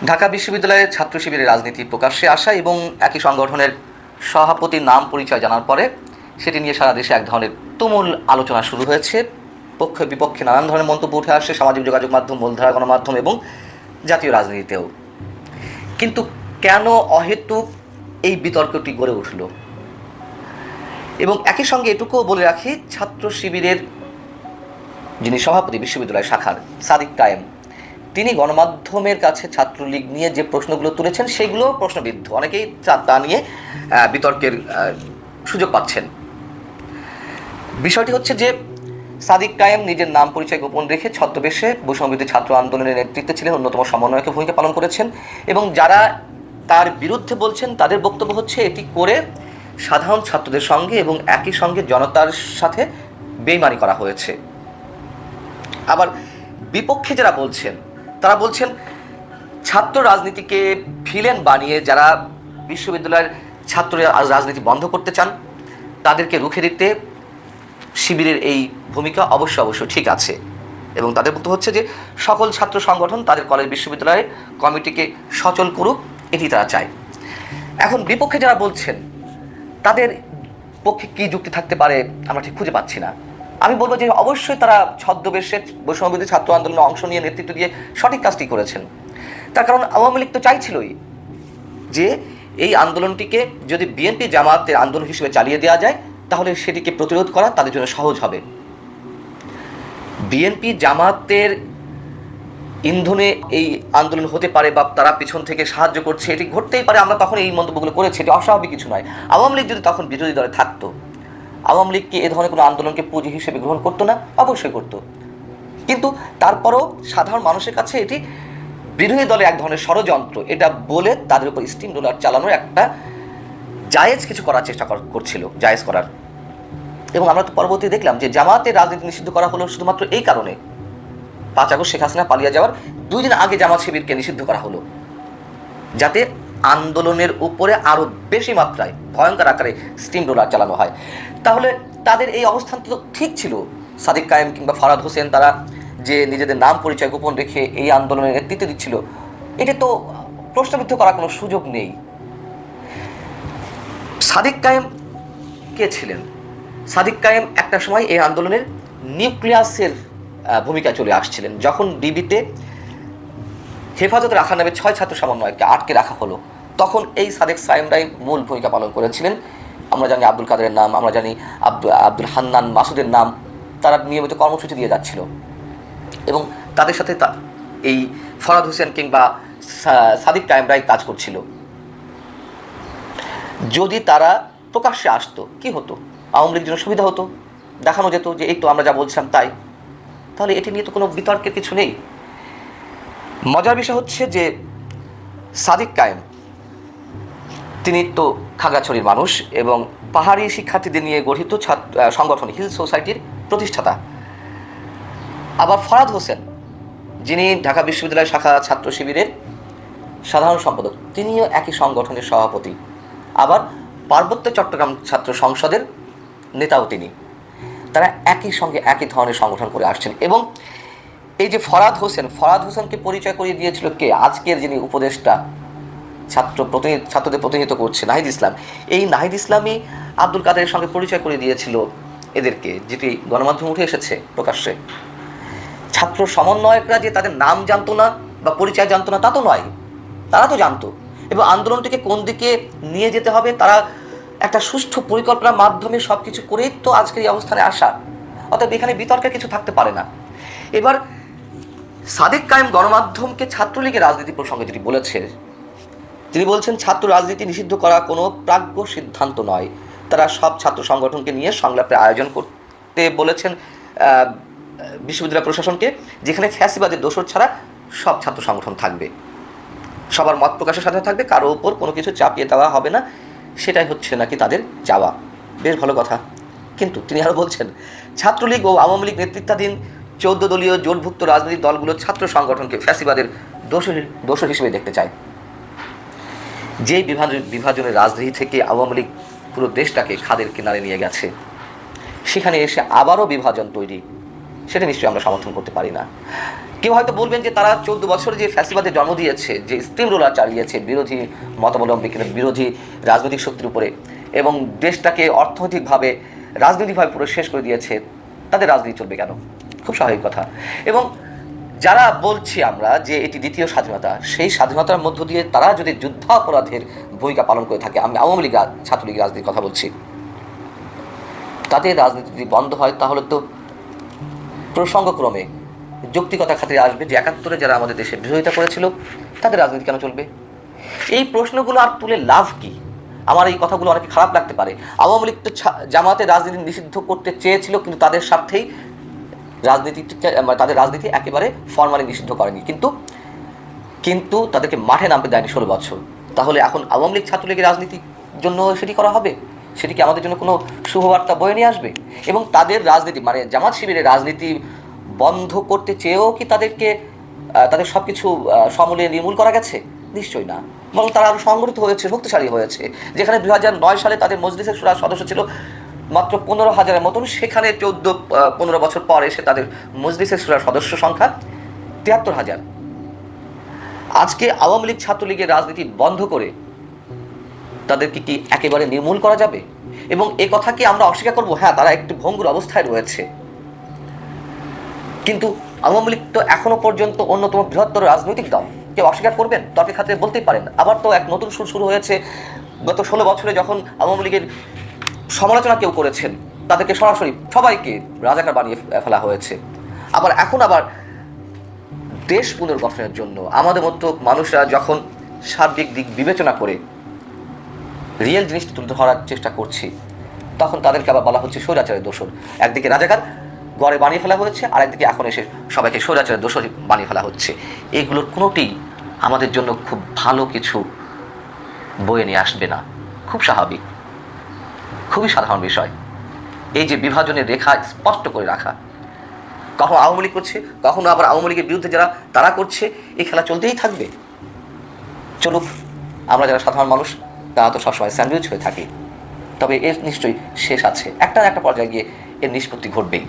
ঢাকা বিশ্ববিদ্যালয়ের ছাত্র শিবিরের রাজনীতি প্রকাশ্যে আসা এবং একই সংগঠনের সভাপতির নাম পরিচয় জানার পরে সেটি নিয়ে সারা দেশে এক ধরনের তুমুল আলোচনা শুরু হয়েছে। পক্ষে বিপক্ষে নানান ধরনের মন্তব্য উঠে আসছে সামাজিক যোগাযোগ মাধ্যম, মূলধারা গণমাধ্যম এবং জাতীয় রাজনীতিতেও। কিন্তু কেন অহেতুক এই বিতর্কটি গড়ে উঠল? এবং একই সঙ্গে এটুকুও বলে রাখি, ছাত্র শিবিরের যিনি সভাপতি বিশ্ববিদ্যালয় শাখার সাদিক কায়েম, তিনি গণমাধ্যমের কাছে ছাত্রলীগ নিয়ে যে প্রশ্নগুলো তুলেছেন সেগুলো প্রশ্নবিদ্ধ, অনেকেই তা নিয়ে বিতর্কের সুযোগ পাচ্ছেন। বিষয়টি হচ্ছে যে সাদিক কায়েম নিজের নাম পরিচয় গোপন রেখে ছদ্মবেশে বৈষম্যবিরোধী ছাত্র আন্দোলনের নেতৃত্বে ছিলেন, অন্যতম সমন্বয়কের ভূমিকা পালন করেছেন এবং যারা তার বিরুদ্ধে বলছেন তাদের বক্তব্য হচ্ছে এটি করে সাধারণ ছাত্রদের সঙ্গে এবং একই সঙ্গে জনতার সাথে বেইমানি করা হয়েছে। আবার বিপক্ষে যারা বলছেন তারা বলছেন ছাত্র রাজনীতিকে ভিলেন বানিয়ে যারা বিশ্ববিদ্যালয়ের ছাত্র রাজনীতি বন্ধ করতে চান তাদেরকে রুখে দিতে শিবিরের এই ভূমিকা অবশ্য ঠিক আছে এবং তাদের বক্তব্য হচ্ছে যে সকল ছাত্র সংগঠন তাদের কলেজ বিশ্ববিদ্যালয়ের কমিটিকে সচল করুক, এটি তারা চায়। এখন বিপক্ষে যারা বলছেন তাদের পক্ষে কী যুক্তি থাকতে পারে আমরা ঠিক খুঁজে পাচ্ছি না। আমি বলবো যে অবশ্যই তারা ছদ্মবেশে বৈষম্যবিরোধী ছাত্র আন্দোলনে অংশ নিয়ে নেতৃত্ব দিয়ে সঠিক কাজটি করেছেন। তার কারণ আওয়ামী লীগ তো চাইছিলই যে এই আন্দোলনটিকে যদি বিএনপি জামাতের আন্দোলন হিসেবে চালিয়ে দেওয়া যায় তাহলে সেটিকে প্রতিরোধ করা তাদের জন্য সহজ হবে। বিএনপি জামাতের ইন্ধনে এই আন্দোলন হতে পারে বা তারা পিছন থেকে সাহায্য করছে, এটি ঘটতেই পারে, আমরা তখন এই মন্তব্যগুলো করেছি, এটি অস্বাভাবিক কিছু নয়। আওয়ামী লীগ যদি তখন বিরোধী দলে থাকতো, আওয়ামী লীগ কি এ ধরনের কোনো আন্দোলনকে পুঁজি হিসেবে গ্রহণ করতো না? অবশ্যই করতো। কিন্তু তারপরও সাধারণ মানুষের কাছে এটি বিরোধী দলের এক ধরনের ষড়যন্ত্র, এটা বলে তাদের উপর স্টিম রোলার চালানোর একটা জায়েজ কিছু করার চেষ্টা করছিল, জায়েজ করার। এবং আমরা তো পরবর্তী দেখলাম যে জামাতের রাজনীতি নিষিদ্ধ করা হলো শুধুমাত্র এই কারণে, 5 আগস্ট শেখ হাসিনা পালিয়ে যাওয়ার 2 দিন আগে জামাত শিবিরকে নিষিদ্ধ করা হলো, যাতে আন্দোলনের উপরে আরও বেশি মাত্রায় ভয়ঙ্কর আকারে স্টিম রোলার চালানো হয়। তাহলে তাদের এই অবস্থান তো ঠিক ছিল। সাদিক কায়েম কিংবা ফরহাদ হোসেন তারা যে নিজেদের নাম পরিচয় গোপন রেখে এই আন্দোলনের নেতৃত্ব দিচ্ছিল, এটি তো প্রশ্নবিদ্ধ করার কোনো সুযোগ নেই। সাদিক কায়েম কে ছিলেন? সাদিক কায়েম একটা সময় এই আন্দোলনের নিউক্লিয়াসের ভূমিকায় চলে আসছিলেন। যখন ডিবিতে হেফাজতে রাখার নামে 6 ছাত্র সমন্বয়ককে আটকে রাখা হলো, তখন এই সাদিক কায়েমরাই মূল ভূমিকা পালন করেছিলেন। আমরা জানি আব্দুল কাদেরের নাম, আমরা জানি আব্দুল হান্নান মাসুদের নাম, তারা নিয়মিত কর্মসূচি দিয়ে যাচ্ছিল এবং তাদের সাথে এই ফরহাদ হোসেন কিংবা সাদিক কায়েমরাই কাজ করছিল। যদি তারা প্রকাশ্যে আসতো কি হতো? আওয়ামী লীগের জন্য সুবিধা হতো, দেখানো যেত যে এই তো আমরা যা বলছিলাম তাই। তাহলে এটি নিয়ে তো কোনো বিতর্কের কিছু নেই। মজার বিষয় হচ্ছে যে সাদিক কায়েম তিনি তো খাগড়াছড়ির মানুষ এবং পাহাড়ি শিক্ষার্থীদের নিয়ে গঠিত সংগঠন হিল সোসাইটির প্রতিষ্ঠাতা। আবার ফরহাদ হোসেন যিনি ঢাকা বিশ্ববিদ্যালয় শাখা ছাত্র শিবিরের সাধারণ সম্পাদক, তিনিও একই সংগঠনের সভাপতি। আবার পার্বত্য চট্টগ্রাম ছাত্র সংসদের নেতাও তিনি। তারা একই সঙ্গে একই ধরনের সংগঠন করে আসছেন এবং এই যে ফরহাদ হোসেনকে পরিচয় করিয়ে দিয়েছিল কে? আজকের যিনি উপদেষ্টা ছাত্রদের প্রতিনিধিত্ব করছে নাহিদ ইসলাম। এই নাহিদ ইসলামই আব্দুল কাদেরের সঙ্গে পরিচয় করে দিয়েছিল এদেরকে, যেটি গণমাধ্যমে উঠে এসেছে প্রকাশ্যে। ছাত্র সমন্বয়করা যে তাদের নাম জানতো না বা পরিচয় জানতো না তা তো নয়, তারা তো জানতো এবং আন্দোলনটিকে কোন দিকে নিয়ে যেতে হবে তারা একটা সুষ্ঠু পরিকল্পনার মাধ্যমে সব কিছু করেই তো আজকের এই অবস্থানে আসা। অর্থাৎ এখানে বিতর্কের কিছু থাকতে পারে না। এবার সাদিক কায়েম গণমাধ্যমকে ছাত্রলীগের রাজনীতি প্রসঙ্গে যেটি বলেছে, তিনি বলছেন ছাত্র রাজনীতি নিষিদ্ধ করা কোনো প্রাজ্ঞ সিদ্ধান্ত নয়। তারা সব ছাত্র সংগঠনকে নিয়ে সংলাপের আয়োজন করতে বলেছেন বিশ্ববিদ্যালয় প্রশাসনকে, যেখানে ফ্যাসিবাদের দোসর ছাড়া সব ছাত্র সংগঠন থাকবে, সবার মত প্রকাশের সাথে থাকবে, কারো ওপর কোনো কিছু চাপিয়ে দেওয়া হবে না। সেটাই হচ্ছে নাকি তাদের চাওয়া। বেশ ভালো কথা। কিন্তু তিনি আরও বলছেন ছাত্রলীগ ও আওয়ামী লীগ নেতৃত্বাধীন 14 দলীয় জোটভুক্ত রাজনৈতিক দলগুলো ছাত্র সংগঠনকে ফ্যাসিবাদের দোষর হিসেবে দেখতে চায়। যেই বিভাজনের রাজনীতি থেকে আওয়ামী লীগ পুরো দেশটাকে খাদের কিনারে নিয়ে গেছে, সেখানে এসে আবারও বিভাজন তৈরি, সেটা নিশ্চয়ই আমরা সমর্থন করতে পারি না। কেউ হয়তো বলবেন যে তারা 14 বছরে যে ফ্যাসিবাদের জন্ম দিয়েছে, যে স্টিম রোলার চালিয়েছে বিরোধী মতাবলম্বী কিংবা বিরোধী রাজনৈতিক শক্তির উপরে, এবং দেশটাকে অর্থনৈতিকভাবে রাজনৈতিকভাবে পুরো শেষ করে দিয়েছে, তাদের রাজনীতি চলবে কেন? খুব স্বাভাবিক কথা। এবং যারা বলছি আমরা যে এটি দ্বিতীয় স্বাধীনতা, সেই স্বাধীনতার মধ্য দিয়ে তারা যদি যুদ্ধাপরাধের ভূমিকা পালন করে থাকে, আমি আওয়ামী লীগ ছাত্রলীগের রাজনীতির কথা বলছি, তাদের রাজনীতি যদি বন্ধ হয় তাহলে তো প্রসঙ্গক্রমে যৌক্তিকতা খাতিরে আসবে যে 71-এ যারা আমাদের দেশে বিরোধিতা করেছিল তাদের রাজনীতি কেন চলবে? এই প্রশ্নগুলো আর তুলে লাভ কি? আমার এই কথাগুলো অনেক খারাপ লাগতে পারে। আওয়ামী লীগ তো জামাতের রাজনীতি নিষিদ্ধ করতে চেয়েছিল, কিন্তু তাদের স্বার্থেই তাদের রাজনীতি একেবারে ফরমালি নিষিদ্ধ করেনি, কিন্তু তাদেরকে মাঠে নামতে দেয়নি 16 বছর। তাহলে এখন আওয়ামী লীগ ছাত্রলীগের রাজনীতির জন্য সেটি করা হবে? সেটি কি আমাদের জন্য কোনো শুভবার্তা বয়ে নিয়ে আসবে? এবং তাদের রাজনীতি জামাত শিবিরের রাজনীতি বন্ধ করতে চেয়েও কি তাদের সব কিছু সমূলে নির্মূল করা গেছে? নিশ্চয়ই না, বরং তারা আরও সংগঠিত হয়েছে, শক্তিশালী হয়েছে। যেখানে 2009 সালে তাদের মজলিসের শুরার সদস্য ছিল মাত্র 15,000-এর মতন, সেখানে 14-15 বছর পর এসে তাদের মজলিসের শুরার সদস্য সংখ্যা 73,000। আজকে আওয়ামী লীগ ছাত্রলীগের রাজনীতি বন্ধ করে তাদেরকে কি একেবারে নির্মূল করা যাবে? এবং এ কথা কি আমরা অস্বীকার করবো? হ্যাঁ, তারা একটি ভঙ্গুর অবস্থায় রয়েছে, কিন্তু আওয়ামী লীগ তো এখনো পর্যন্ত অন্যতম বৃহত্তর রাজনৈতিক দল। কেউ অস্বীকার করবেন? তর্কের খাতিরে বলতেই পারেন। আবার তো এক নতুন সুর শুরু হয়েছে। গত 16 বছরে যখন আওয়ামী লীগের সমালোচনা কেউ করেছেন, তাদেরকে সরাসরি সবাইকে রাজাকার বানিয়ে ফেলা হয়েছে। এখন আবার দেশ পুনর্গঠনের জন্য আমাদের মতো মানুষরা যখন সার্বিক দিক বিবেচনা করে রিয়েল জিনিসটা তুলে ধরার চেষ্টা করছি, তখন তাদেরকে আবার বলা হচ্ছে স্বৈরাচারের দোসর। একদিকে রাজাকার গড়ে বানিয়ে ফেলা হয়েছে, আর একদিকে এখন এসে সবাইকে স্বৈরাচারের দোসর বানিয়ে ফেলা হচ্ছে। এগুলোর কোনোটি আমাদের জন্য খুব ভালো কিছু বয়ে নিয়ে আসবে না। খুব স্বাভাবিক, খুবই সাধারণ বিষয়। এই যে বিভাজনের রেখা স্পষ্ট করে রাখা, কখনো আওয়ামী লীগ করছে, কখনো আবার আওয়ামী লীগের বিরুদ্ধে যারা তারা করছে, এই খেলা চলতেই থাকবে। চলুক, আমরা যারা সাধারণ মানুষ তারা তো সবসময় স্যান্ডউইচ হয়ে থাকি, তবে এর নিশ্চয়ই শেষ আছে। একটা পর্যায়ে গিয়ে এর নিষ্পত্তি ঘটবেই।